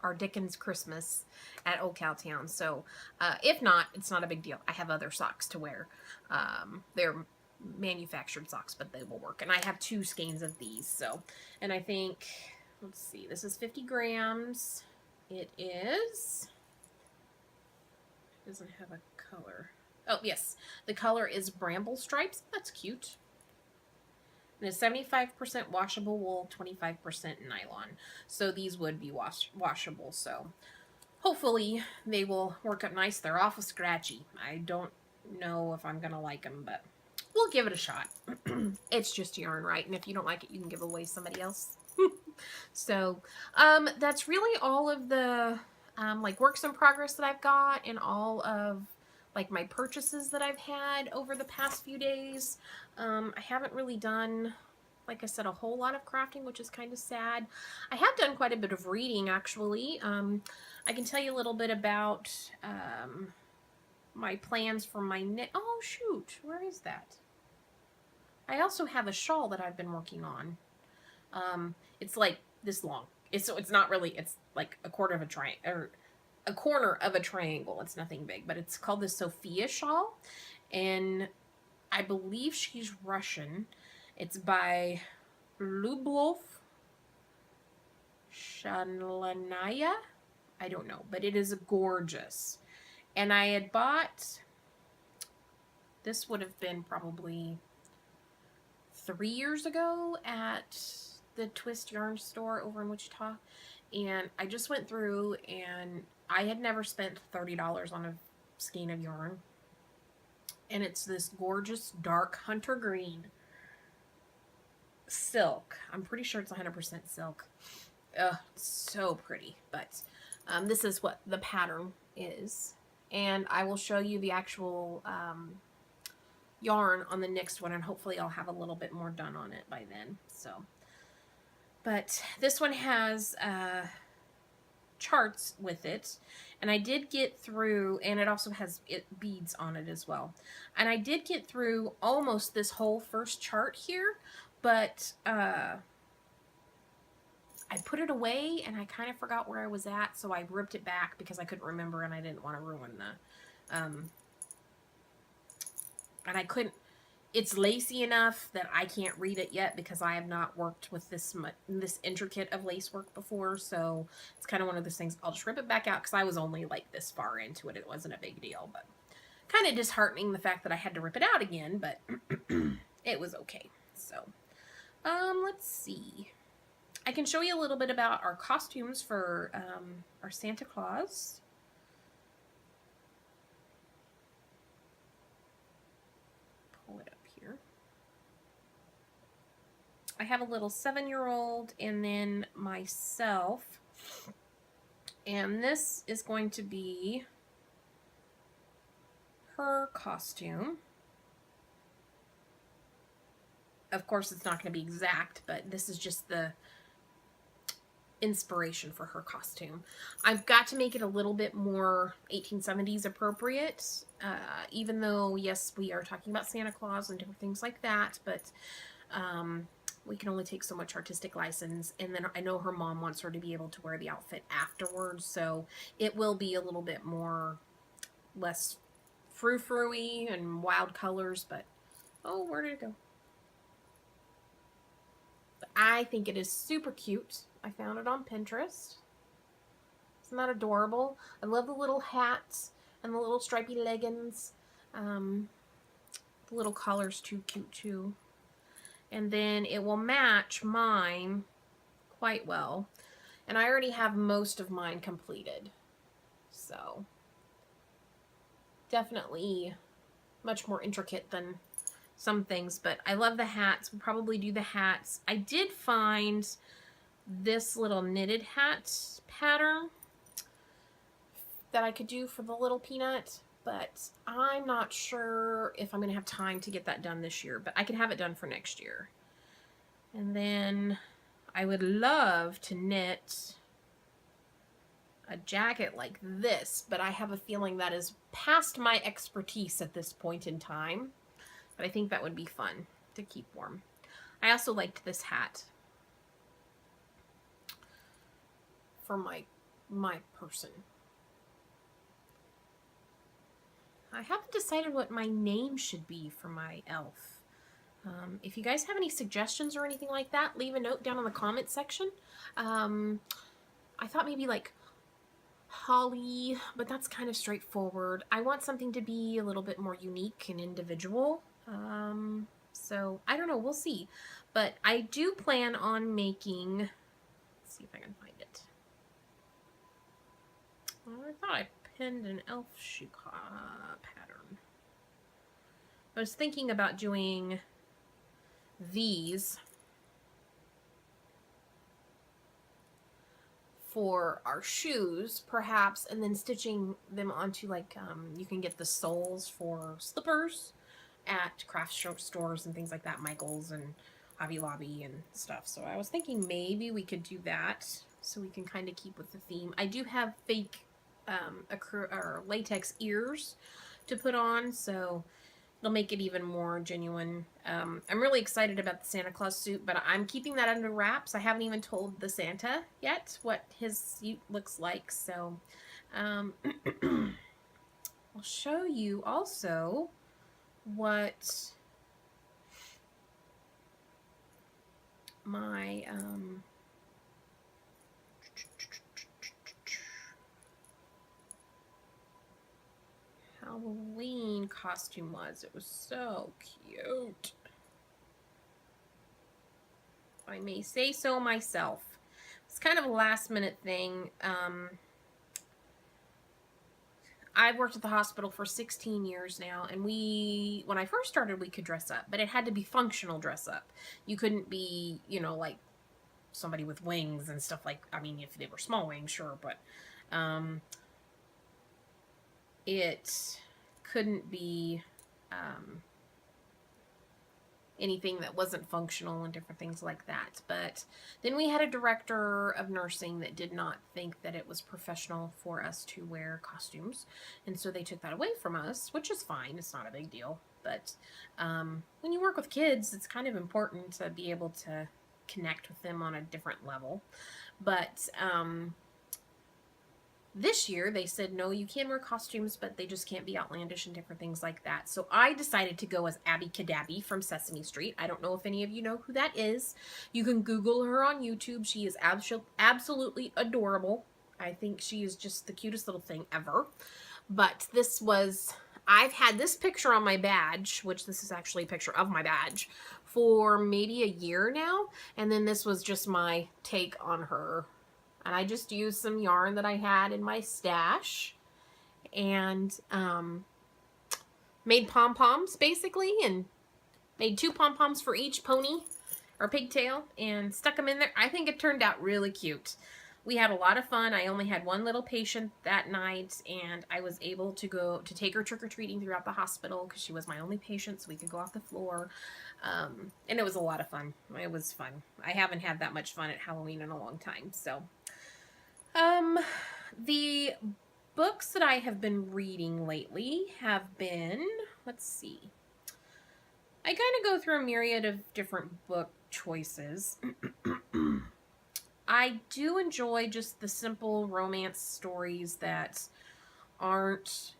our Dickens Christmas at Old Cowtown. So if not, it's not a big deal. I have other socks to wear. They're manufactured socks, but they will work. And I have 2 skeins of these. So, and I think, let's see, this is 50 grams. It is, it doesn't have a color. Oh, yes. The color is Bramble Stripes. That's cute. And it's 75% washable wool, 25% nylon. So these would be washable. So hopefully they will work up nice. They're awful scratchy. I don't know if I'm going to like them, but we'll give it a shot. It's just yarn, right? And if you don't like it, you can give away somebody else. So that's really all of the like works in progress that I've got, and all of like my purchases that I've had over the past few days. I haven't really done, like I said, a whole lot of crafting, which is kind of sad. I have done quite a bit of reading, actually. I can tell you a little bit about my plans for my knit. Oh, shoot. Where is that? I also have a shawl that I've been working on. It's like this long. It's not really, it's like a quarter of a triangle, or a corner of a triangle. It's nothing big, but it's called the Sophia shawl, and I believe she's Russian. It's by Lyubov Shanlanaya. I don't know, but it is gorgeous. And I had bought, this would have been probably 3 years ago at the Twist Yarn store over in Wichita. And I just went through, and I had never spent $30 on a skein of yarn. And it's this gorgeous dark hunter green silk. I'm pretty sure it's 100% silk. Ugh, it's so pretty. But this is what the pattern is. And I will show you the actual yarn on the next one, and hopefully I'll have a little bit more done on it by then. So, but this one has charts with it, and I did get through, and it also has beads on it as well. And I did get through almost this whole first chart here, but I put it away and I kind of forgot where I was at, so I ripped it back because I couldn't remember and I didn't want to ruin the and I couldn't, it's lacy enough that I can't read it yet because I have not worked with this intricate of lace work before. So it's kind of one of those things. I'll just rip it back out because I was only like this far into it. It wasn't a big deal, but kind of disheartening the fact that I had to rip it out again, but it was okay. So, let's see. I can show you a little bit about our costumes for our Santa Claus. Pull it up here. I have a little 7-year-old and then myself. And this is going to be her costume. Of course, it's not going to be exact, but this is just the inspiration for her costume. I've got to make it a little bit more 1870s appropriate, even though, yes, we are talking about Santa Claus and different things like that, but we can only take so much artistic license, and then I know her mom wants her to be able to wear the outfit afterwards, so it will be a little bit more, less frou-frou-y and wild colors, but, oh, where did it go? But I think it is super cute. I found it on Pinterest. Isn't that adorable? I love the little hats and the little stripy leggings. The little collar's too cute too. And then it will match mine quite well. And I already have most of mine completed. So, definitely much more intricate than some things. But I love the hats. We'll probably do the hats. I did find this little knitted hat pattern that I could do for the little peanut, but I'm not sure if I'm going to have time to get that done this year, but I can have it done for next year. And then I would love to knit a jacket like this, but I have a feeling that is past my expertise at this point in time, but I think that would be fun to keep warm. I also liked this hat for my person. I haven't decided what my name should be for my elf. If you guys have any suggestions or anything like that, leave a note down in the comment section. I thought maybe like Holly, but that's kind of straightforward. I want something to be a little bit more unique and individual. So I don't know, we'll see. But I do plan on making, let's see if I can find it. Well, I thought I pinned an elf shoe pattern. I was thinking about doing these for our shoes, perhaps, and then stitching them onto, like, you can get the soles for slippers at craft stores and things like that, Michael's and Hobby Lobby and stuff. So I was thinking maybe we could do that so we can kind of keep with the theme. I do have fake latex ears to put on, so It'll make it even more genuine. I'm really excited about the Santa Claus suit, but I'm keeping that under wraps. I haven't even told the Santa yet what his suit looks like, so I'll show you also what my Halloween costume was. It was so cute. I may say so myself. It's kind of a last minute thing. I've worked at the hospital for 16 years now, and when I first started, we could dress up, but it had to be functional dress up. You couldn't be, like somebody with wings and stuff like, I mean, if they were small wings, sure, but it couldn't be anything that wasn't functional and different things like that. But then we had a director of nursing that did not think that it was professional for us to wear costumes, and so they took that away from us, which is fine. It's not a big deal. But when you work with kids, it's kind of important to be able to connect with them on a different level. But this year, they said, no, you can wear costumes, but they just can't be outlandish and different things like that. So I decided to go as Abby Cadabby from Sesame Street. I don't know if any of you know who that is. You can Google her on YouTube. She is absolutely adorable. I think she is just the cutest little thing ever. But I've had this picture on my badge, which this is actually a picture of my badge, for maybe a year now. And then this was just my take on her. And I just used some yarn that I had in my stash and made pom-poms, basically, and made 2 pom-poms for each pony or pigtail and stuck them in there. I think it turned out really cute. We had a lot of fun. I only had one little patient that night, and I was able to take her trick-or-treating throughout the hospital because she was my only patient, so we could go off the floor. And it was a lot of fun. It was fun. I haven't had that much fun at Halloween in a long time, so... the books that I have been reading lately have been, let's see, I kind of go through a myriad of different book choices. I do enjoy just the simple romance stories that aren't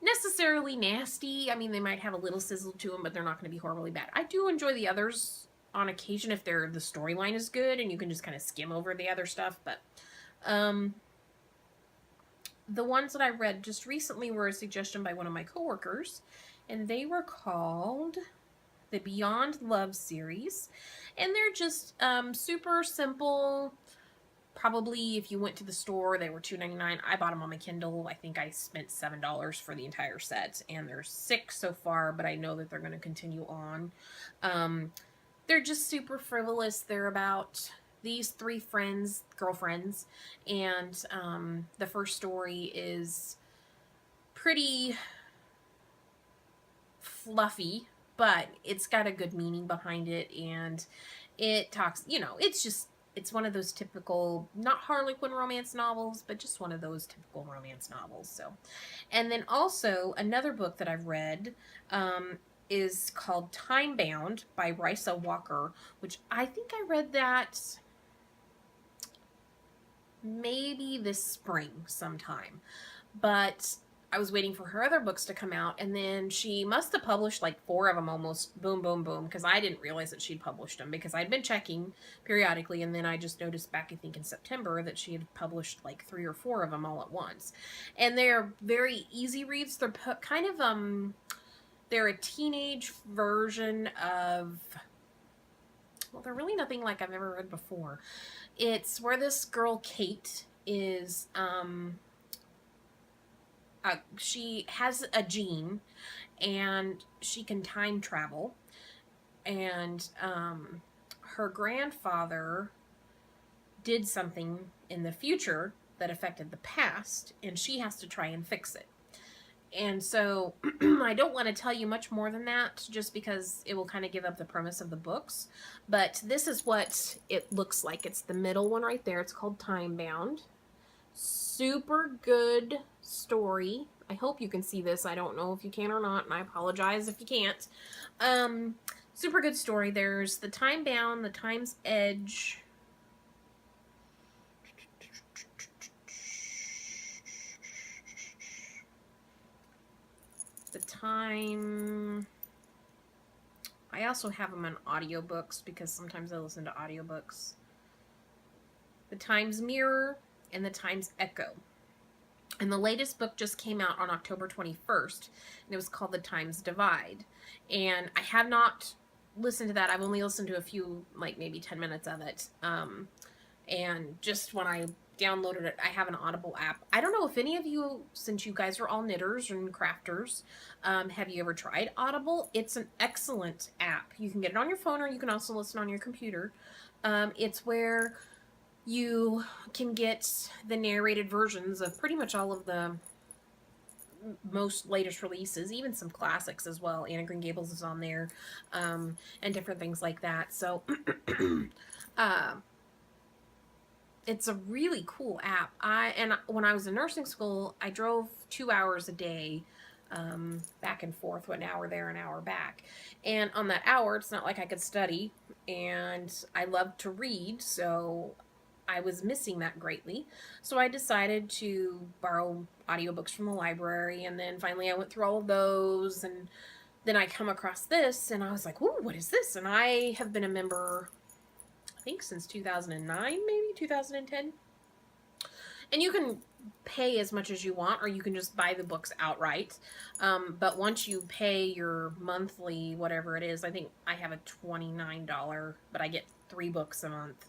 necessarily nasty. I mean, they might have a little sizzle to them, but they're not going to be horribly bad. I do enjoy the others on occasion if the storyline is good and you can just kind of skim over the other stuff, but the ones that I read just recently were a suggestion by one of my coworkers, and they were called the Beyond Love series, and they're just super simple. Probably if you went to the store, they were $2.99. I bought them on my Kindle. I think I spent $7 for the entire set, and there's 6 so far, but I know that they're going to continue on. They're just super frivolous. They're about these 3 girlfriends, and the first story is pretty fluffy, but it's got a good meaning behind it, and it talks, it's one of those typical, not Harlequin romance novels, but just one of those typical romance novels. So, and then also another book that I've read is called Time Bound by Risa Walker, which I think I read that maybe this spring sometime, but I was waiting for her other books to come out, and then she must have published like 4 of them almost, boom, boom, boom, because I didn't realize that she'd published them, because I'd been checking periodically, and then I just noticed back, I think in September, that she had published like 3 or 4 of them all at once. And they're very easy reads. They're kind of, they're a teenage version of, well, they're really nothing like I've ever read before. It's where this girl, Kate, is, she has a gene, and she can time travel, and her grandfather did something in the future that affected the past, and she has to try and fix it. And so I don't want to tell you much more than that, just because it will kind of give up the premise of the books. But this is what it looks like. It's the middle one right there. It's called Time Bound. Super good story. I hope you can see this. I don't know if you can or not, and I apologize if you can't. Um, Super good story. There's the Time Bound, the Time's Edge. The Time. I also have them in audiobooks because sometimes I listen to audiobooks. The Times Mirror and the Times Echo. And the latest book just came out on October 21st, and it was called The Times Divide. And I have not listened to that. I've only listened to a few, like maybe 10 minutes of it. And just when I downloaded it, I have an Audible app. I don't know if any of you, since you guys are all knitters and crafters, have you ever tried Audible? It's an excellent app. You can get it on your phone, or you can also listen on your computer. It's where you can get the narrated versions of pretty much all of the most latest releases, even some classics as well. Anna Green Gables is on there, and different things like that. So it's a really cool app. When I was in nursing school, I drove 2 hours a day, back and forth, an hour there, an hour back. And on that hour, it's not like I could study, and I love to read, so I was missing that greatly. So I decided to borrow audiobooks from the library, and then finally I went through all of those, and then I come across this, and I was like, ooh, what is this? And I have been a member, I think, since 2009, maybe 2010. And you can pay as much as you want, or you can just buy the books outright. But once you pay your monthly, whatever it is, I think I have a $29, but I get 3 books a month.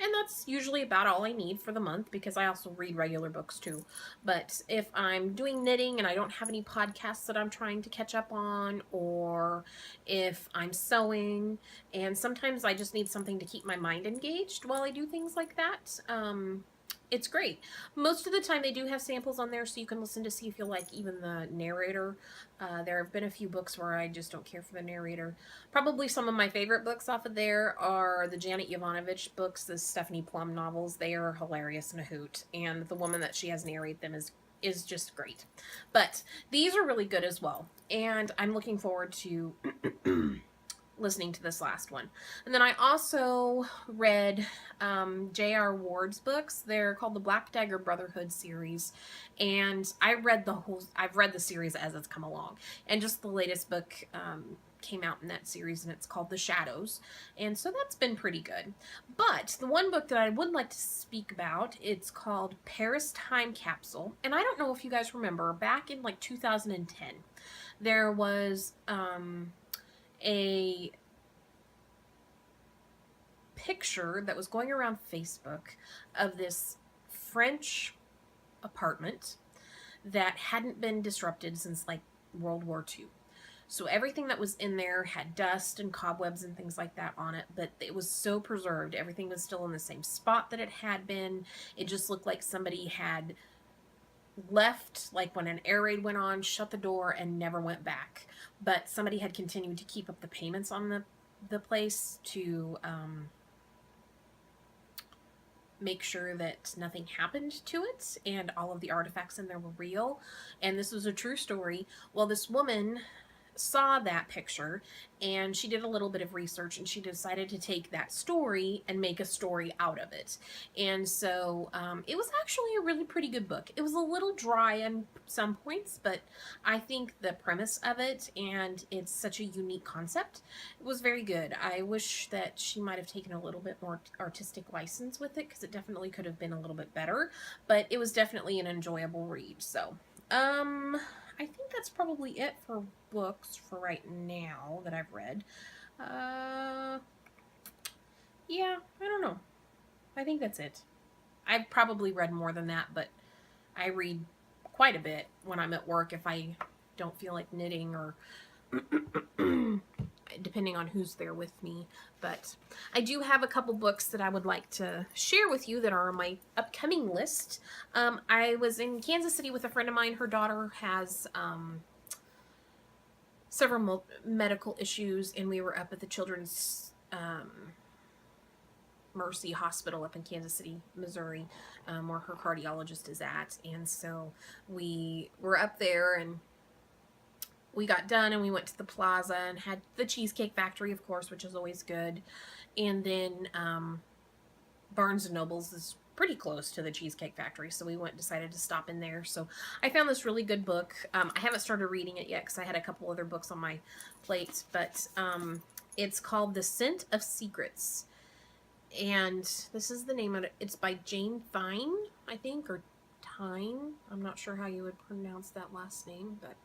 And that's usually about all I need for the month, because I also read regular books too. But if I'm doing knitting and I don't have any podcasts that I'm trying to catch up on, or if I'm sewing, and sometimes I just need something to keep my mind engaged while I do things like that, it's great. Most of the time they do have samples on there, so you can listen to see if you like even the narrator. There have been a few books where I just don't care for the narrator. Probably some of my favorite books off of there are the Janet Jovanovich books, the Stephanie Plum novels. They are hilarious and a hoot, and the woman that she has narrate them is just great. But these are really good as well, and I'm looking forward to listening to this last one. And then I also read J.R. Ward's books. They're called the Black Dagger Brotherhood series, and I've read the series as it's come along, and just the latest book came out in that series, and it's called The Shadows, and so that's been pretty good. But the one book that I would like to speak about, it's called Paris Time Capsule, and I don't know if you guys remember, back in like 2010, there was a picture that was going around Facebook of this French apartment that hadn't been disrupted since like World War II. So everything that was in there had dust and cobwebs and things like that on it, but it was so preserved. Everything was still in the same spot that it had been. It just looked like somebody had left, like when an air raid went on, shut the door, and never went back. But somebody had continued to keep up the payments on the place to make sure that nothing happened to it, and all of the artifacts in there were real. And this was a true story. Well, this woman saw that picture, and she did a little bit of research, and she decided to take that story and make a story out of it. And so it was actually a really pretty good book. It was a little dry on some points, but I think the premise of it, and it's such a unique concept, it was very good. I wish that she might have taken a little bit more artistic license with it, because it definitely could have been a little bit better, but it was definitely an enjoyable read. So I think that's probably it for books for right now that I've read. Yeah, I don't know. I think that's it. I've probably read more than that, but I read quite a bit when I'm at work if I don't feel like knitting, or depending on who's there with me. But I do have a couple books that I would like to share with you that are on my upcoming list. I was in Kansas City with a friend of mine. Her daughter has several medical issues, and we were up at the children's Mercy Hospital up in Kansas City, Missouri, where her cardiologist is at. And so we were up there, and we got done and we went to the plaza and had the Cheesecake Factory, of course, which is always good. And then Barnes and Nobles is pretty close to the Cheesecake Factory, so we decided to stop in there. So I found this really good book. I haven't started reading it yet because I had a couple other books on my plate, but it's called The Scent of Secrets. And this is the name of it. It's by Jane Fine, I think, or Tyne. I'm not sure how you would pronounce that last name, but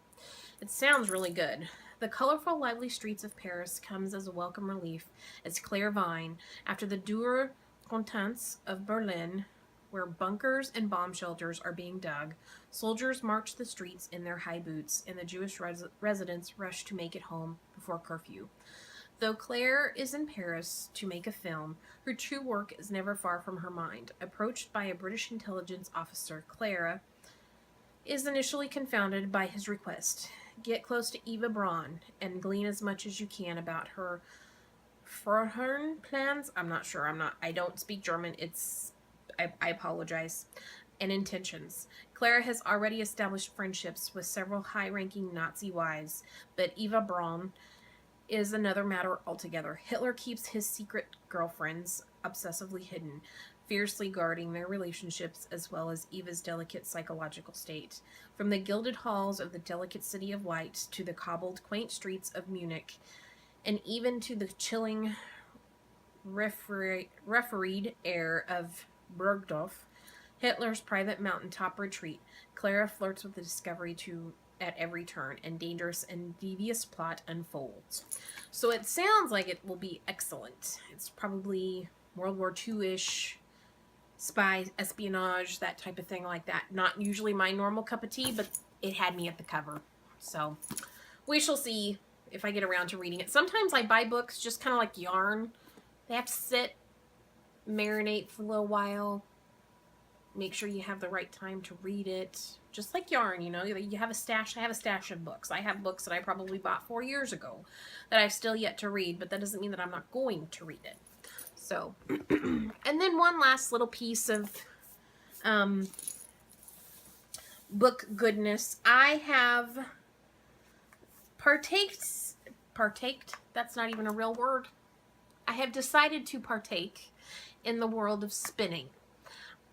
it sounds really good. The colorful, lively streets of Paris comes as a welcome relief as Claire Vine, after the Dure Contents of Berlin, where bunkers and bomb shelters are being dug, soldiers march the streets in their high boots, and the Jewish residents rush to make it home before curfew. Though Claire is in Paris to make a film, her true work is never far from her mind. Approached by a British intelligence officer, Clara is initially confounded by his request. Get close to Eva Braun and glean as much as you can about her Frohern plans. I'm not sure. I don't speak German. I apologize. And intentions. Clara has already established friendships with several high-ranking Nazi wives, but Eva Braun is another matter altogether. Hitler keeps his secret girlfriends obsessively hidden, fiercely guarding their relationships as well as Eva's delicate psychological state. From the gilded halls of the delicate city of light to the cobbled, quaint streets of Munich, and even to the chilling, refereed air of Bergdorf, Hitler's private mountaintop retreat, Clara flirts with the discovery at every turn, and dangerous and devious plot unfolds. So it sounds like it will be excellent. It's probably World War II-ish, spy, espionage, that type of thing like that. Not usually my normal cup of tea, but it had me at the cover. So we shall see if I get around to reading it. Sometimes I buy books just kind of like yarn. They have to sit, marinate for a little while, make sure you have the right time to read it. Just like yarn, you know, you have a stash. I have a stash of books. I have books that I probably bought 4 years ago that I've still yet to read, but that doesn't mean that I'm not going to read it. So, and then one last little piece of book goodness. I have partaked, that's not even a real word. I have decided to partake in the world of spinning.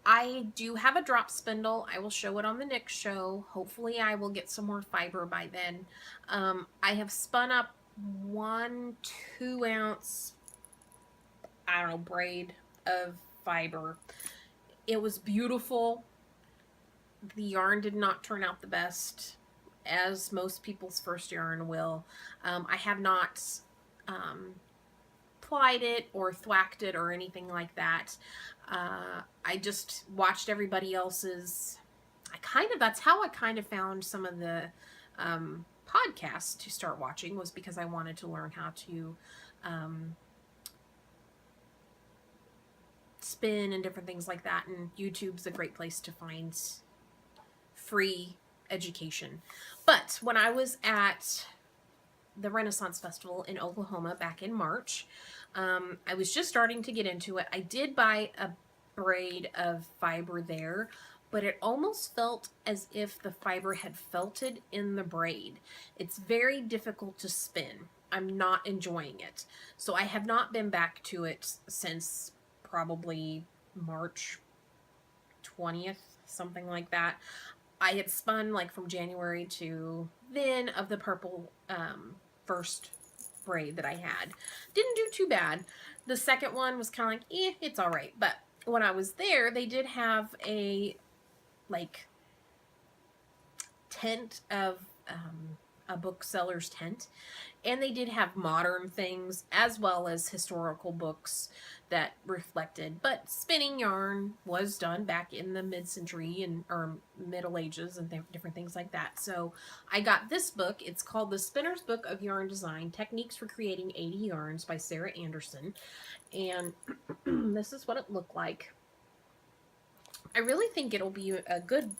I do have a drop spindle. I will show it on the next show. Hopefully I will get some more fiber by then. I have spun up 1 2-ounce, I don't know, braid of fiber. It was beautiful. The yarn did not turn out the best, as most people's first yarn will. I have not plied it or thwacked it or anything like that. I just watched everybody else's. That's how I kind of found some of the podcasts to start watching, was because I wanted to learn how to spin and different things like that. And YouTube's a great place to find free education. But when I was at the Renaissance Festival in Oklahoma back in March, I was just starting to get into it. I did buy a braid of fiber there, but it almost felt as if the fiber had felted in the braid. It's very difficult to spin. I'm not enjoying it. So I have not been back to it since probably March 20th, something like that. I had spun like from January to then of the purple first braid that I had. Didn't do too bad. The second one was kind of like, it's all right. But when I was there, they did have a like tent of a bookseller's tent, and they did have modern things as well as historical books that reflected, but spinning yarn was done back in the mid-century and or Middle Ages and different things like that. So I got this book. It's called The Spinner's Book of Yarn Design: Techniques for Creating 80 Yarns by Sarah Anderson, and this is what it looked like. I really think it'll be a good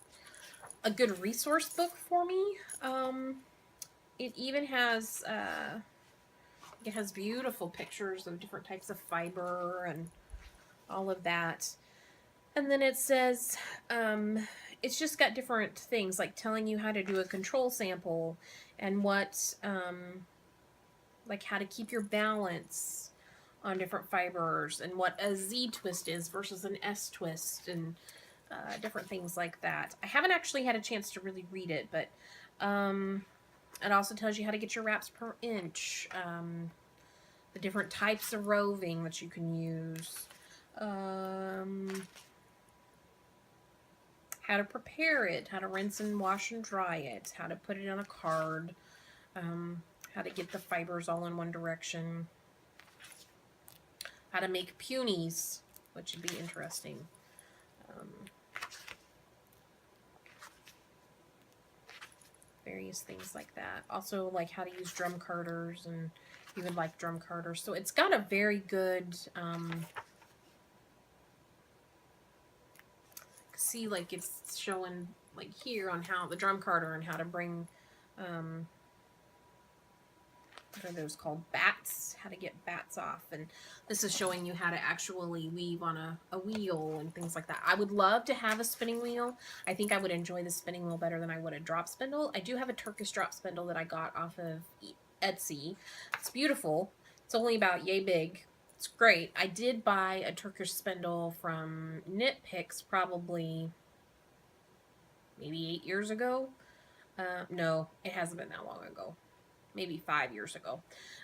resource book for me. It even has it has beautiful pictures of different types of fiber, and all of that. And then it says, it's just got different things like telling you how to do a control sample and what, like how to keep your balance on different fibers and what a Z twist is versus an S twist and different things like that. I haven't actually had a chance to really read it, but it also tells you how to get your wraps per inch, the different types of roving that you can use, how to prepare it, how to rinse and wash and dry it, how to put it on a card, how to get the fibers all in one direction, how to make punies, which would be interesting. Various things like that. Also, like how to use drum carders, and you would like drum carders. So it's got a very good, see, like it's showing like here on how the drum carder and how to bring, what are those called? Bats, how to get bats off. And this is showing you how to actually weave on a wheel and things like that. I would love to have a spinning wheel. I think I would enjoy the spinning wheel better than I would a drop spindle. I do have a Turkish drop spindle that I got off of Etsy. It's beautiful. It's only about yay big. It's great. I did buy a Turkish spindle from Knit Picks probably maybe 8 years ago. No, it hasn't been that long ago. Maybe 5 years ago.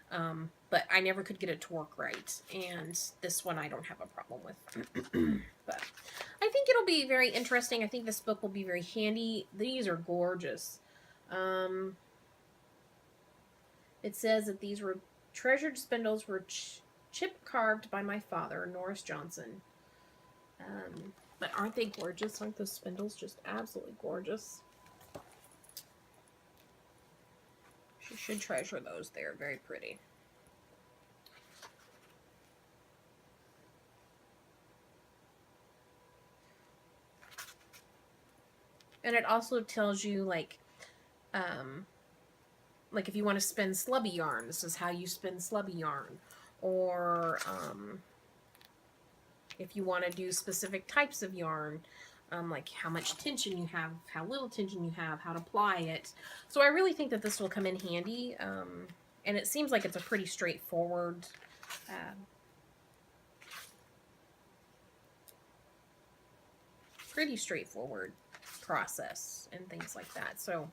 But I never could get it to work right. And this one I don't have a problem with. But I think it'll be very interesting. I think this book will be very handy. These are gorgeous. It says that these were treasured spindles were chip carved by my father, Norris Johnson. But aren't they gorgeous? Aren't those spindles just absolutely gorgeous? You should treasure those. They're very pretty. And it also tells you like if you want to spin slubby yarn, this is how you spin slubby yarn. Or if you want to do specific types of yarn, like how much tension you have, how little tension you have, how to apply it. So I really think that this will come in handy, and it seems like it's a pretty straightforward process and things like that. So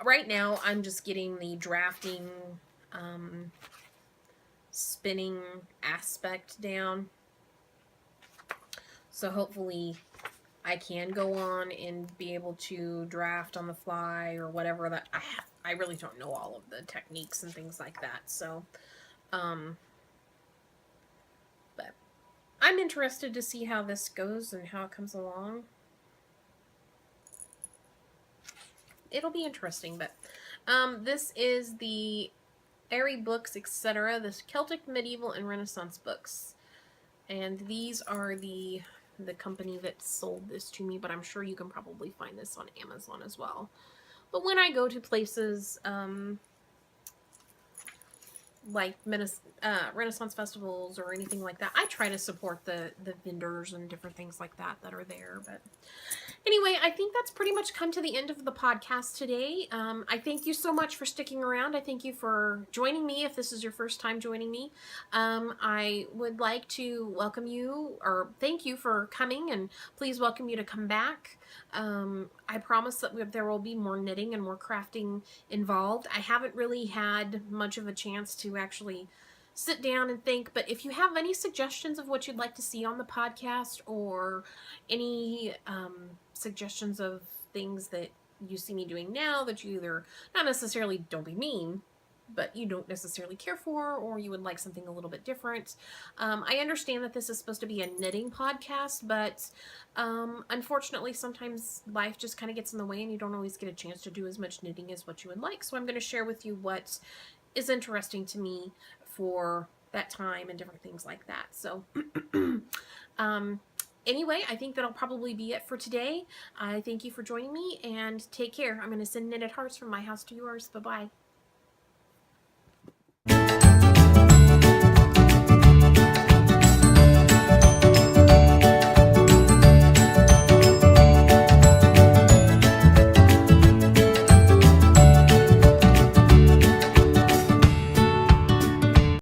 right now I'm just getting the drafting, spinning aspect down. So hopefully I can go on and be able to draft on the fly or whatever that I really don't know all of the techniques and things like that. So, but I'm interested to see how this goes and how it comes along. It'll be interesting, but this is the Airy Books, etc. This Celtic, Medieval, and Renaissance books. And these are the company that sold this to me, but I'm sure you can probably find this on Amazon as well. But when I go to places like Renaissance festivals or anything like that, I try to support the vendors and different things like that are there. But anyway, I think that's pretty much come to the end of the podcast today. I thank you so much for sticking around. I thank you for joining me if this is your first time joining me. I would like to welcome you, or thank you for coming, and please welcome you to come back. I promise that there will be more knitting and more crafting involved. I haven't really had much of a chance to actually sit down and think, but if you have any suggestions of what you'd like to see on the podcast, or any suggestions of things that you see me doing now that you either, not necessarily, don't be mean, but you don't necessarily care for, or you would like something a little bit different. I understand that this is supposed to be a knitting podcast, but unfortunately sometimes life just kind of gets in the way and you don't always get a chance to do as much knitting as what you would like. So I'm going to share with you what is interesting to me for that time and different things like that. So anyway, I think that'll probably be it for today. I thank you for joining me, and take care. I'm going to send knitted hearts from my house to yours. Bye-bye.